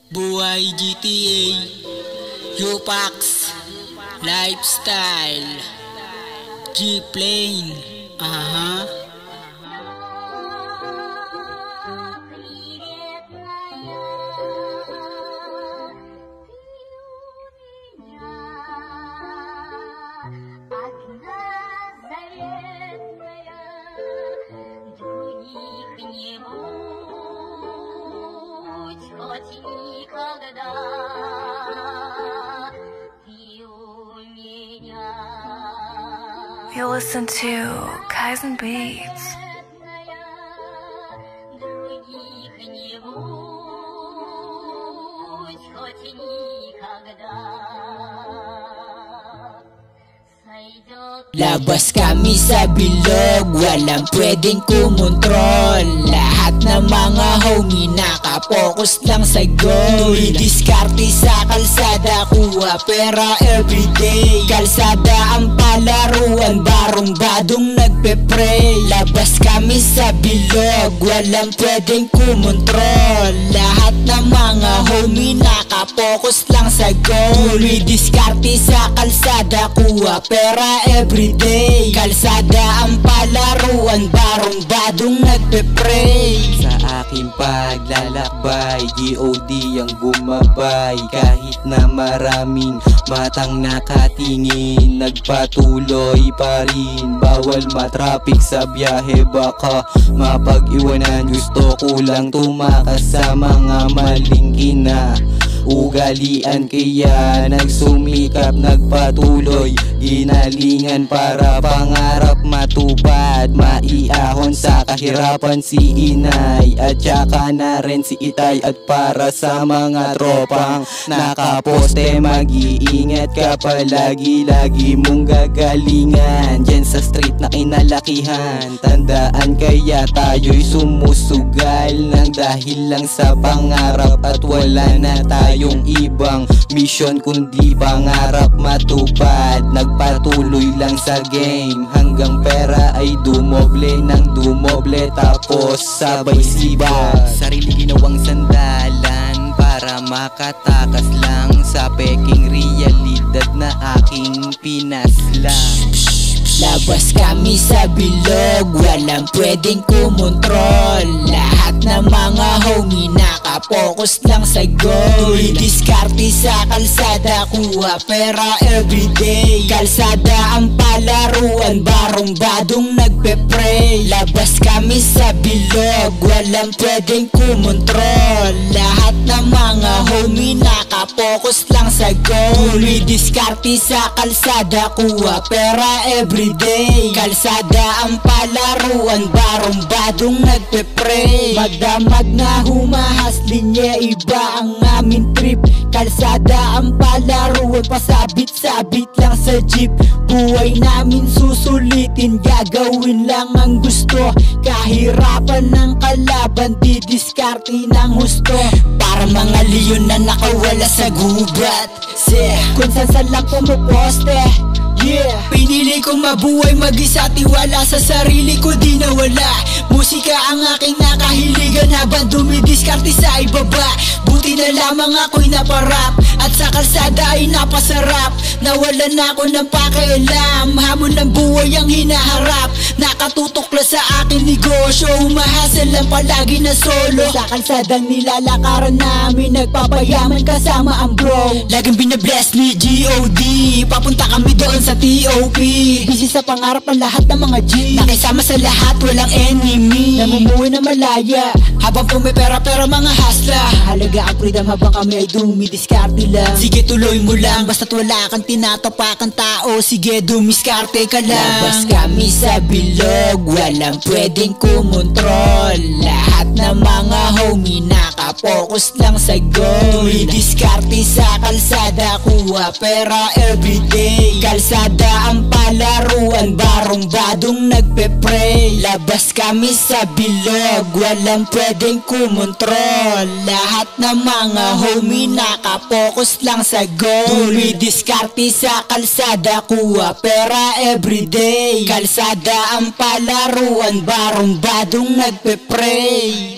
Buhay GTA, Upax, Lifestyle, G-Plane, Хоть никогда ты у меня. You listen to Kaizen Beats. Других не будь, хоть никогда. Labas kami sa bilog, walang pwedeng kumontrol. Lahat ng mga homie nakapokus lang sa goal. Diskarte sa kalsada, kuha pera everyday. Kalsada ang palaruan, barong badong nagpe-pray. Labas kami sa bilog, walang pwedeng kumontrol. Lahat ng mga homie nakapokus lang sa goal. Diskarte sa kalsada, kuha pera everyday. Kalsada ang palaruan, barong badong nagpe-pray. Sa aking paglalakbay, GOD ang gumabay. Kahit na maraming matang nakatingin, nagpatuloy pa rin. Bawal matraffic sa biyahe, baka mapag-iwanan. Gusto ko lang tumakas sa mga maling ugalian, kaya nagsumikap, nagpatuloy. Ginalingan para pangarap matupad, maiahon sa kahirapan si inay at saka na rin si itay. At para sa mga tropang nakaposte, mag-iingat ka palagi, lagi mong gagalingan dyan sa street na kinalakihan. Tandaan, kaya tayo'y sumusugal ng dahil lang sa pangarap, at wala na tayong ibang mission kundi pangarap matupad. Nagpatuloy lang sa game hanggang pera ay dumoble ng dumoble, tapos sabay siba. Sarili ginawang sandalan para makatakas lang sa peking realidad na aking pinaslang. Labas kami sa bilog, walang pwedeng kumontrol. Lahat ng mga homie nakapokus lang sa goal. Diskarte sa kalsada, kuha pera everyday. Kalsada ang palaruan, barong badong nagpe-pray. Labas kami sa bilog, walang pwedeng kumontrol. Lahat ng mga homie nakapokus lang sa goal. Diskarte sa kalsada, kuha pera everyday. Kalsada ang palaruan, barong badong nagpe-pray. Magdamag na humahas, linya iba ang aming trip. Kalsada ang palaruan, pasabit-sabit lang sa jeep. Buhay namin susulitin, gagawin lang ang gusto. Kahirapan ng kalaban, didiskarte ng husto. Para mga leon na nakawala sa gubat, kung saan lang pumuposte. Pinili kong mabuhay mag-isa, tiwala sa sarili ko di nawala. Musika ang aking nakahiligan habang dumidiskarte sa ibaba. Buti na lamang ako'y naparap at sa kalsada ay napasarap. Nawalan na ako ng pakialam, hamon ng buhay ang hinaharap. Nakatutok lang sa aking negosyo, umahasal lang palagi na solo. Sa kalsadang nilalakaran namin, nagpapayaman kasama ang bro. Laging binabless ni GOD, papunta kami doon sa TOP. Busy sa pangarap ang lahat ng mga G, nakisama sa lahat, walang enemy. Namumuhay na malaya, habang pumipera mga hasla. Halaga ang freedom habang kami ay dumidiskarte lang. Sige tuloy mo lang, basta't wala kang tinatapakan tao. Sige dumiskarte ka lang. Labas kami sa bilog, walang pwedeng kumontrol. Lahat ng mga homie nakapokus lang sa goal. Diskarte sa kalsada, kuha pera everyday. Kalsada ang palaruan, barong badong nagpe-pray. Labas kami sa bilog, walang pwedeng kumontrol. Lahat ng mga homie nakapokus lang sa goal. Diskarte sa kalsada, kuha pera everyday. Kalsada ang palaruan, barong badong nagpe-pray.